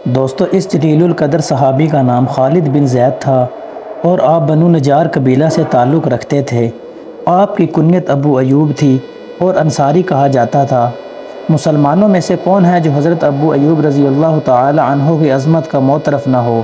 دوستو، اس جلیل القدر صحابی کا نام خالد بن زید تھا اور آپ بنو نجار قبیلہ سے تعلق رکھتے تھے۔ آپ کی کنیت ابو ایوب تھی اور انصاری کہا جاتا تھا۔ مسلمانوں میں سے کون ہے جو حضرت ابو ایوب رضی اللہ تعالی عنہ کی عظمت کا معترف نہ ہو؟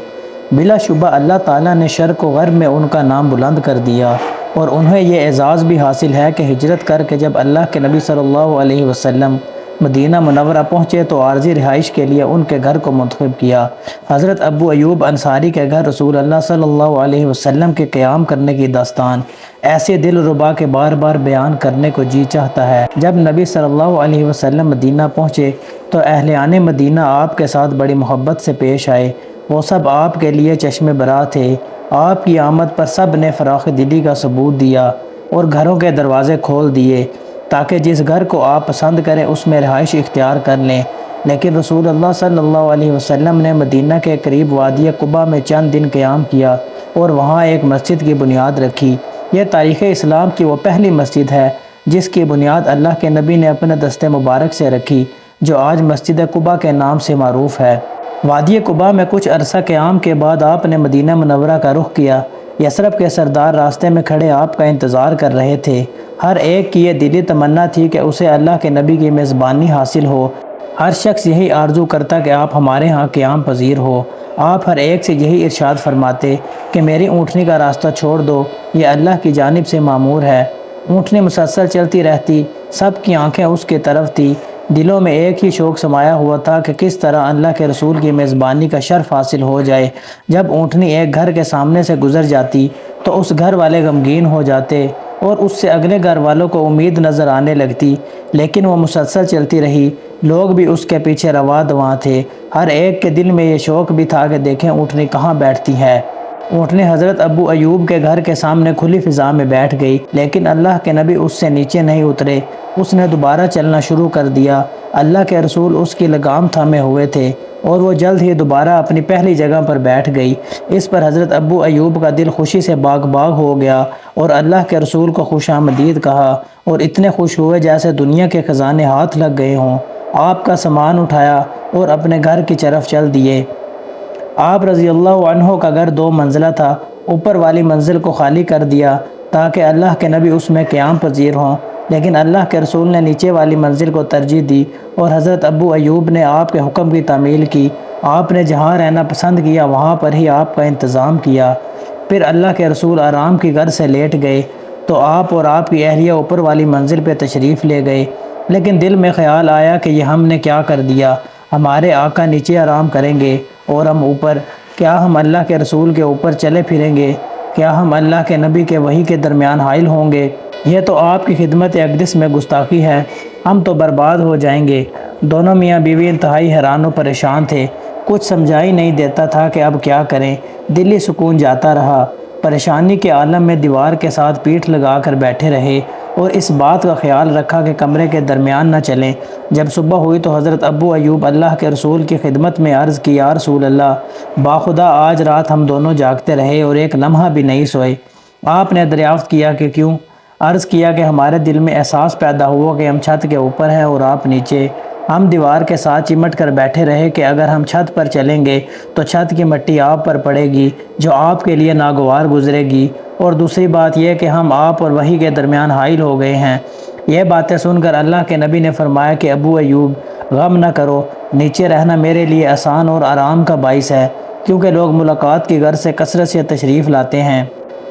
بلا شبہ اللہ تعالیٰ نے شرق و غرب میں ان کا نام بلند کر دیا اور انہیں یہ اعزاز بھی حاصل ہے کہ ہجرت کر کے جب اللہ کے نبی صلی اللہ علیہ وسلم مدینہ منورہ پہنچے تو عارضی رہائش کے لیے ان کے گھر کو منتخب کیا۔ حضرت ابو ایوب انصاری کے گھر رسول اللہ صلی اللہ علیہ وسلم کے قیام کرنے کی داستان ایسے دل ربا کے بار بار بیان کرنے کو جی چاہتا ہے۔ جب نبی صلی اللہ علیہ وسلم مدینہ پہنچے تو اہلِ مدینہ آپ کے ساتھ بڑی محبت سے پیش آئے۔ وہ سب آپ کے لیے چشم برا تھے۔ آپ کی آمد پر سب نے فراخ دلی کا ثبوت دیا اور گھروں کے دروازے کھول دیے تاکہ جس گھر کو آپ پسند کریں اس میں رہائش اختیار کر لیں۔ لیکن رسول اللہ صلی اللہ علیہ وسلم نے مدینہ کے قریب وادی قباء میں چند دن قیام کیا اور وہاں ایک مسجد کی بنیاد رکھی۔ یہ تاریخ اسلام کی وہ پہلی مسجد ہے جس کی بنیاد اللہ کے نبی نے اپنے دست مبارک سے رکھی، جو آج مسجد قباء کے نام سے معروف ہے۔ وادی قباء میں کچھ عرصہ قیام کے بعد آپ نے مدینہ منورہ کا رخ کیا۔ یثرب کے سردار راستے میں کھڑے آپ کا انتظار کر رہے تھے۔ ہر ایک کی یہ دلی تمنا تھی کہ اسے اللہ کے نبی کی میزبانی حاصل ہو۔ ہر شخص یہی آرزو کرتا کہ آپ ہمارے ہاں قیام پذیر ہو۔ آپ ہر ایک سے یہی ارشاد فرماتے کہ میری اونٹنی کا راستہ چھوڑ دو، یہ اللہ کی جانب سے مامور ہے۔ اونٹنی مسلسل چلتی رہتی، سب کی آنکھیں اس کی طرف تھی۔ دلوں میں ایک ہی شوق سمایا ہوا تھا کہ کس طرح اللہ کے رسول کی میزبانی کا شرف حاصل ہو جائے۔ جب اونٹنی ایک گھر کے سامنے سے گزر جاتی تو اس گھر والے غمگین ہو جاتے اور اس سے اگلے گھر والوں کو امید نظر آنے لگتی، لیکن وہ مسلسل چلتی رہی۔ لوگ بھی اس کے پیچھے رواں دواں تھے۔ ہر ایک کے دل میں یہ شوق بھی تھا کہ دیکھیں اونٹنی کہاں بیٹھتی ہے۔ اونٹنی حضرت ابو ایوب کے گھر کے سامنے کھلی فضا میں بیٹھ گئی، لیکن اللہ کے نبی اس سے نیچے نہیں اترے۔ اس نے دوبارہ چلنا شروع کر دیا۔ اللہ کے رسول اس کی لگام تھامے ہوئے تھے اور وہ جلد ہی دوبارہ اپنی پہلی جگہ پر بیٹھ گئی۔ اس پر حضرت ابو ایوب کا دل خوشی سے باغ باغ ہو گیا اور اللہ کے رسول کو خوش آمدید کہا اور اتنے خوش ہوئے جیسے دنیا کے خزانے ہاتھ لگ گئے ہوں۔ آپ کا سامان اٹھایا اور اپنے گھر کی طرف چل دیے۔ آپ رضی اللہ عنہ کا گھر 2 منزلہ تھا۔ اوپر والی منزل کو خالی کر دیا تاکہ اللہ کے نبی اس میں قیام پذیر ہوں، لیکن اللہ کے رسول نے نیچے والی منزل کو ترجیح دی اور حضرت ابو ایوب نے آپ کے حکم کی تعمیل کی۔ آپ نے جہاں رہنا پسند کیا وہاں پر ہی آپ کا انتظام کیا۔ پھر اللہ کے رسول آرام کی غرض سے لیٹ گئے تو آپ اور آپ کی اہلیہ اوپر والی منزل پہ تشریف لے گئے، لیکن دل میں خیال آیا کہ یہ ہم نے کیا کر دیا۔ ہمارے آقا نیچے آرام کریں گے اور ہم اوپر، کیا ہم اللہ کے رسول کے اوپر چلے پھریں گے؟ کیا ہم اللہ کے نبی کے وحی کے درمیان حائل ہوں گے؟ یہ تو آپ کی خدمت اقدس میں گستاخی ہے، ہم تو برباد ہو جائیں گے۔ دونوں میاں بیوی انتہائی حیران و پریشان تھے۔ کچھ سمجھائی نہیں دیتا تھا کہ اب کیا کریں۔ دلی سکون جاتا رہا۔ پریشانی کے عالم میں دیوار کے ساتھ پیٹھ لگا کر بیٹھے رہے اور اس بات کا خیال رکھا کہ کمرے کے درمیان نہ چلیں۔ جب صبح ہوئی تو حضرت ابو ایوب اللہ کے رسول کی خدمت میں عرض کی، یا رسول اللہ، باخدا آج رات ہم دونوں جاگتے رہے اور ایک لمحہ بھی نہیں سوئے۔ آپ نے دریافت کیا کہ کیوں؟ عرض کیا کہ ہمارے دل میں احساس پیدا ہوا کہ ہم چھت کے اوپر ہیں اور آپ نیچے۔ ہم دیوار کے ساتھ چمٹ کر بیٹھے رہے کہ اگر ہم چھت پر چلیں گے تو چھت کی مٹی آپ پر پڑے گی جو آپ کے لیے ناگوار گزرے گی، اور دوسری بات یہ کہ ہم آپ اور وحی کے درمیان حائل ہو گئے ہیں۔ یہ باتیں سن کر اللہ کے نبی نے فرمایا کہ ابو ایوب، غم نہ کرو، نیچے رہنا میرے لیے آسان اور آرام کا باعث ہے، کیونکہ لوگ ملاقات کی غرض سے کثرت سے تشریف لاتے ہیں۔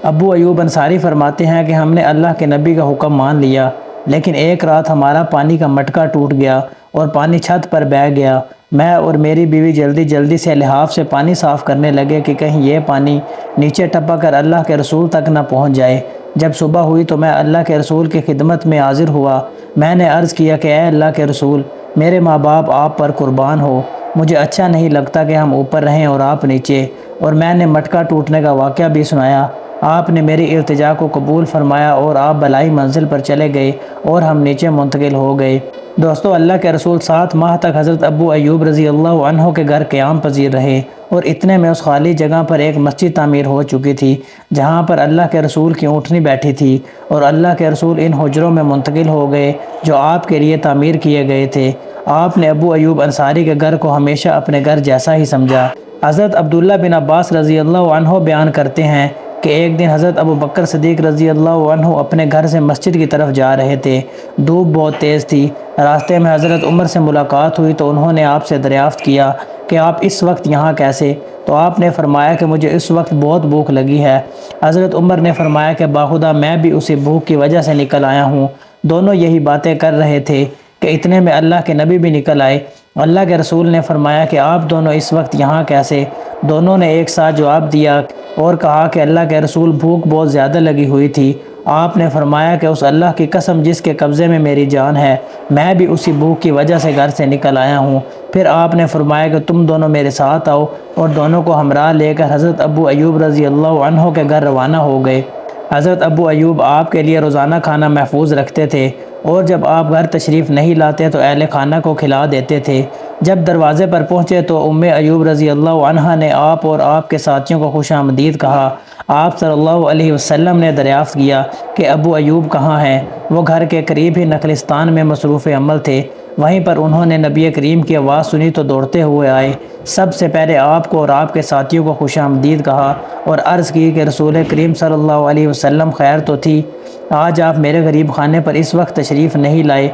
ابو ایوب انصاری فرماتے ہیں کہ ہم نے اللہ کے نبی کا حکم مان لیا، لیکن ایک رات ہمارا پانی کا مٹکا ٹوٹ گیا اور پانی چھت پر بہہ گیا۔ میں اور میری بیوی جلدی جلدی سے لحاف سے پانی صاف کرنے لگے کہ کہیں یہ پانی نیچے ٹپک کر اللہ کے رسول تک نہ پہنچ جائے۔ جب صبح ہوئی تو میں اللہ کے رسول کی خدمت میں حاضر ہوا۔ میں نے عرض کیا کہ اے اللہ کے رسول، میرے ماں باپ آپ پر قربان ہو، مجھے اچھا نہیں لگتا کہ ہم اوپر رہیں اور آپ نیچے، اور میں نے مٹکا ٹوٹنے کا واقعہ بھی سنایا۔ آپ نے میری التجا کو قبول فرمایا اور آپ بلائی منزل پر چلے گئے اور ہم نیچے منتقل ہو گئے۔ دوستو، اللہ کے رسول 7 ماہ تک حضرت ابو ایوب رضی اللہ عنہ کے گھر قیام پذیر رہے، اور اتنے میں اس خالی جگہ پر ایک مسجد تعمیر ہو چکی تھی جہاں پر اللہ کے رسول کی اونٹنی بیٹھی تھی، اور اللہ کے رسول ان حجروں میں منتقل ہو گئے جو آپ کے لیے تعمیر کیے گئے تھے۔ آپ نے ابو ایوب انصاری کے گھر کو ہمیشہ اپنے گھر جیسا ہی سمجھا۔ حضرت عبداللہ بن عباس رضی اللہ عنہ بیان کرتے ہیں کہ ایک دن حضرت ابو بکر صدیق رضی اللہ عنہ اپنے گھر سے مسجد کی طرف جا رہے تھے۔ دھوپ بہت تیز تھی۔ راستے میں حضرت عمر سے ملاقات ہوئی تو انہوں نے آپ سے دریافت کیا کہ آپ اس وقت یہاں کیسے؟ تو آپ نے فرمایا کہ مجھے اس وقت بہت بھوک لگی ہے۔ حضرت عمر نے فرمایا کہ باخدا میں بھی اسی بھوک کی وجہ سے نکل آیا ہوں۔ دونوں یہی باتیں کر رہے تھے کہ اتنے میں اللہ کے نبی بھی نکل آئے۔ اللہ کے رسول نے فرمایا کہ آپ دونوں اس وقت یہاں کیسے؟ دونوں نے ایک ساتھ جواب دیا اور کہا کہ اللہ کے رسول بھوک بہت زیادہ لگی ہوئی تھی۔ آپ نے فرمایا کہ اس اللہ کی قسم جس کے قبضے میں میری جان ہے، میں بھی اسی بھوک کی وجہ سے گھر سے نکل آیا ہوں۔ پھر آپ نے فرمایا کہ تم دونوں میرے ساتھ آؤ، اور دونوں کو ہمراہ لے کر حضرت ابو ایوب رضی اللہ عنہ کے گھر روانہ ہو گئے۔ حضرت ابو ایوب آپ کے لیے روزانہ کھانا محفوظ رکھتے تھے، اور جب آپ گھر تشریف نہیں لاتے تو اہل خانہ کو کھلا دیتے تھے۔ جب دروازے پر پہنچے تو ام ایوب رضی اللہ عنہا نے آپ اور آپ کے ساتھیوں کو خوش آمدید کہا۔ آپ صلی اللہ علیہ وسلم نے دریافت کیا کہ ابو ایوب کہاں ہیں؟ وہ گھر کے قریب ہی نخلستان میں مصروف عمل تھے۔ وہیں پر انہوں نے نبی کریم کی آواز سنی تو دوڑتے ہوئے آئے۔ سب سے پہلے آپ کو اور آپ کے ساتھیوں کو خوش آمدید کہا اور عرض کی کہ رسول کریم صلی اللہ علیہ وسلم خیر تو تھی؟ آج آپ میرے غریب خانے پر اس وقت تشریف نہیں لائے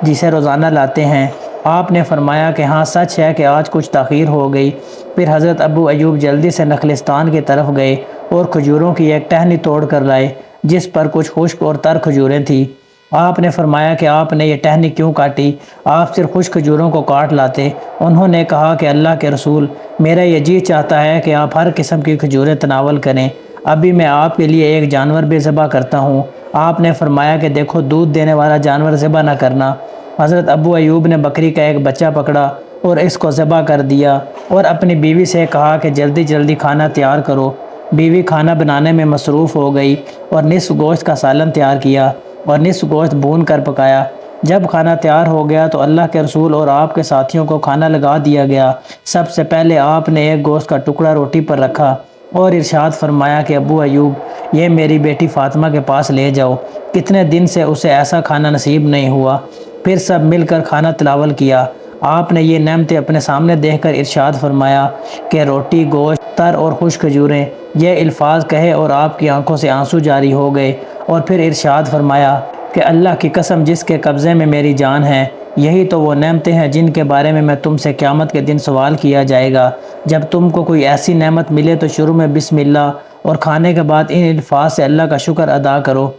جسے روزانہ لاتے ہیں۔ آپ نے فرمایا کہ ہاں سچ ہے کہ آج کچھ تاخیر ہو گئی۔ پھر حضرت ابو ایوب جلدی سے نخلستان کی طرف گئے اور کھجوروں کی ایک ٹہنی توڑ کر لائے جس پر کچھ خشک اور تر کھجوریں تھیں۔ آپ نے فرمایا کہ آپ نے یہ ٹہنی کیوں کاٹی؟ آپ صرف خشک کھجوروں کو کاٹ لاتے۔ انہوں نے کہا کہ اللہ کے رسول، میرا یہ جی چاہتا ہے کہ آپ ہر قسم کی کھجوریں تناول کریں۔ ابھی میں آپ کے لیے ایک جانور بھی ذبح کرتا ہوں۔ آپ نے فرمایا کہ دیکھو، دودھ دینے والا جانور ذبح نہ کرنا۔ حضرت ابو ایوب نے بکری کا ایک بچہ پکڑا اور اس کو ذبح کر دیا، اور اپنی بیوی سے کہا کہ جلدی جلدی کھانا تیار کرو۔ بیوی کھانا بنانے میں مصروف ہو گئی اور نصف گوشت کا سالن تیار کیا اور نصف گوشت بھون کر پکایا۔ جب کھانا تیار ہو گیا تو اللہ کے رسول اور آپ کے ساتھیوں کو کھانا لگا دیا گیا۔ سب سے پہلے آپ نے ایک گوشت کا ٹکڑا روٹی پر رکھا اور ارشاد فرمایا کہ ابو ایوب، یہ میری بیٹی فاطمہ کے پاس لے جاؤ، کتنے دن سے اسے ایسا کھانا نصیب نہیں ہوا۔ پھر سب مل کر کھانا تناول کیا۔ آپ نے یہ نعمتیں اپنے سامنے دیکھ کر ارشاد فرمایا کہ روٹی، گوشت، تر اور خشک کھجوریں، یہ الفاظ کہے اور آپ کی آنکھوں سے آنسو جاری ہو گئے، اور پھر ارشاد فرمایا کہ اللہ کی قسم جس کے قبضے میں میری جان ہے، یہی تو وہ نعمتیں ہیں جن کے بارے میں تم سے قیامت کے دن سوال کیا جائے گا۔ جب تم کو کوئی ایسی نعمت ملے تو شروع میں بسم اللہ اور کھانے کے بعد ان الفاظ سے اللہ کا شکر ادا کرو۔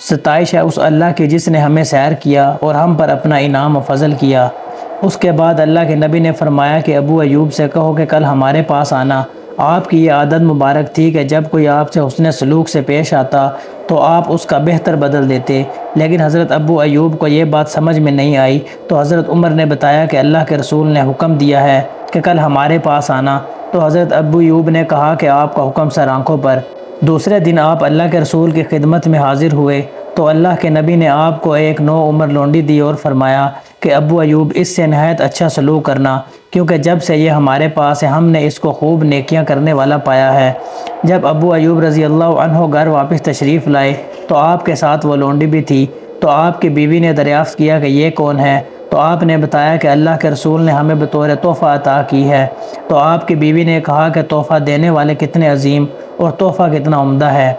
ستائش ہے اس اللہ کی جس نے ہمیں سیر کیا اور ہم پر اپنا انعام و فضل کیا۔ اس کے بعد اللہ کے نبی نے فرمایا کہ ابو ایوب سے کہو کہ کل ہمارے پاس آنا۔ آپ کی یہ عادت مبارک تھی کہ جب کوئی آپ سے حسن سلوک سے پیش آتا تو آپ اس کا بہتر بدل دیتے، لیکن حضرت ابو ایوب کو یہ بات سمجھ میں نہیں آئی تو حضرت عمر نے بتایا کہ اللہ کے رسول نے حکم دیا ہے کہ کل ہمارے پاس آنا۔ تو حضرت ابو ایوب نے کہا کہ آپ کا حکم سر آنکھوں پر۔ دوسرے دن آپ اللہ کے رسول کی خدمت میں حاضر ہوئے تو اللہ کے نبی نے آپ کو ایک نو عمر لونڈی دی اور فرمایا کہ ابو ایوب، اس سے نہایت اچھا سلوک کرنا، کیونکہ جب سے یہ ہمارے پاس ہے ہم نے اس کو خوب نیکیاں کرنے والا پایا ہے۔ جب ابو ایوب رضی اللہ عنہ گھر واپس تشریف لائے تو آپ کے ساتھ وہ لونڈی بھی تھی۔ تو آپ کی بیوی نے دریافت کیا کہ یہ کون ہے؟ تو آپ نے بتایا کہ اللہ کے رسول نے ہمیں بطور تحفہ عطا کی ہے۔ تو آپ کی بیوی نے کہا کہ تحفہ دینے والے کتنے عظیم اور تحفہ کتنا عمدہ ہے۔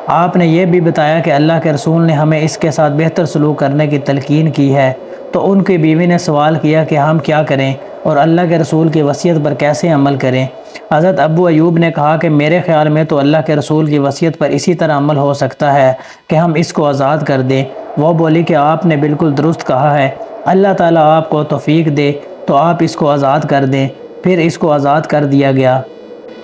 آپ نے یہ بھی بتایا کہ اللہ کے رسول نے ہمیں اس کے ساتھ بہتر سلوک کرنے کی تلقین کی ہے۔ تو ان کی بیوی نے سوال کیا کہ ہم کیا کریں اور اللہ کے رسول کی وصیت پر کیسے عمل کریں؟ حضرت ابو ایوب نے کہا کہ میرے خیال میں تو اللہ کے رسول کی وصیت پر اسی طرح عمل ہو سکتا ہے کہ ہم اس کو آزاد کر دیں۔ وہ بولی کہ آپ نے بالکل درست کہا ہے، اللہ تعالیٰ آپ کو توفیق دے تو آپ اس کو آزاد کر دیں۔ پھر اس کو آزاد کر دیا گیا۔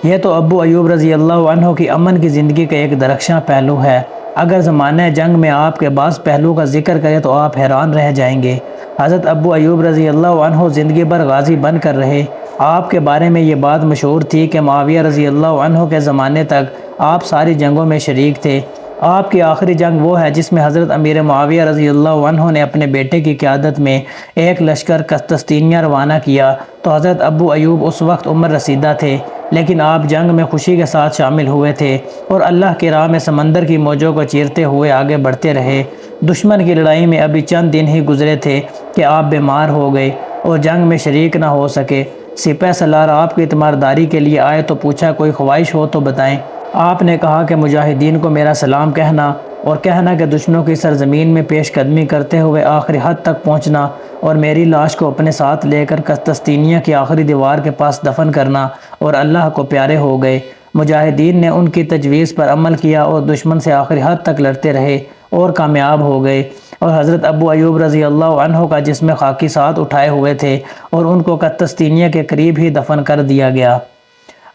یہ تو ابو ایوب رضی اللہ عنہ کی امن کی زندگی کا ایک درخشاں پہلو ہے۔ اگر زمانہ جنگ میں آپ کے بعض پہلو کا ذکر کریں تو آپ حیران رہ جائیں گے۔ حضرت ابو ایوب رضی اللہ عنہ زندگی بھر غازی بن کر رہے۔ آپ کے بارے میں یہ بات مشہور تھی کہ معاویہ رضی اللہ عنہ کے زمانے تک آپ ساری جنگوں میں شریک تھے۔ آپ کی آخری جنگ وہ ہے جس میں حضرت امیر معاویہ رضی اللہ عنہ نے اپنے بیٹے کی قیادت میں ایک لشکر قسطنطنیہ روانہ کیا تو حضرت ابو ایوب اس وقت عمر رسیدہ تھے، لیکن آپ جنگ میں خوشی کے ساتھ شامل ہوئے تھے اور اللہ کی راہ میں سمندر کی موجوں کو چیرتے ہوئے آگے بڑھتے رہے۔ دشمن کی لڑائی میں ابھی چند دن ہی گزرے تھے کہ آپ بیمار ہو گئے اور جنگ میں شریک نہ ہو سکے۔ سپہ سالار آپ کی تیمارداری کے لیے آئے تو پوچھا کوئی خواہش ہو تو بتائیں۔ آپ نے کہا کہ مجاہدین کو میرا سلام کہنا اور کہنا کہ دشمنوں کی سرزمین میں پیش قدمی کرتے ہوئے آخری حد تک پہنچنا اور میری لاش کو اپنے ساتھ لے کر قسطنطنیہ کی آخری دیوار کے پاس دفن کرنا، اور اللہ کو پیارے ہو گئے۔ مجاہدین نے ان کی تجویز پر عمل کیا اور دشمن سے آخری حد تک لڑتے رہے اور کامیاب ہو گئے، اور حضرت ابو ایوب رضی اللہ عنہ کا جسم خاکی ساتھ اٹھائے ہوئے تھے اور ان کو قسطنطنیہ کے قریب ہی دفن کر دیا گیا۔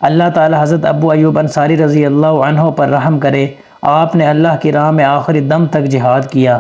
اللہ تعالی حضرت ابو ایوب انصاری رضی اللہ عنہ پر رحم کرے۔ آپ نے اللہ کی راہ میں آخری دم تک جہاد کیا۔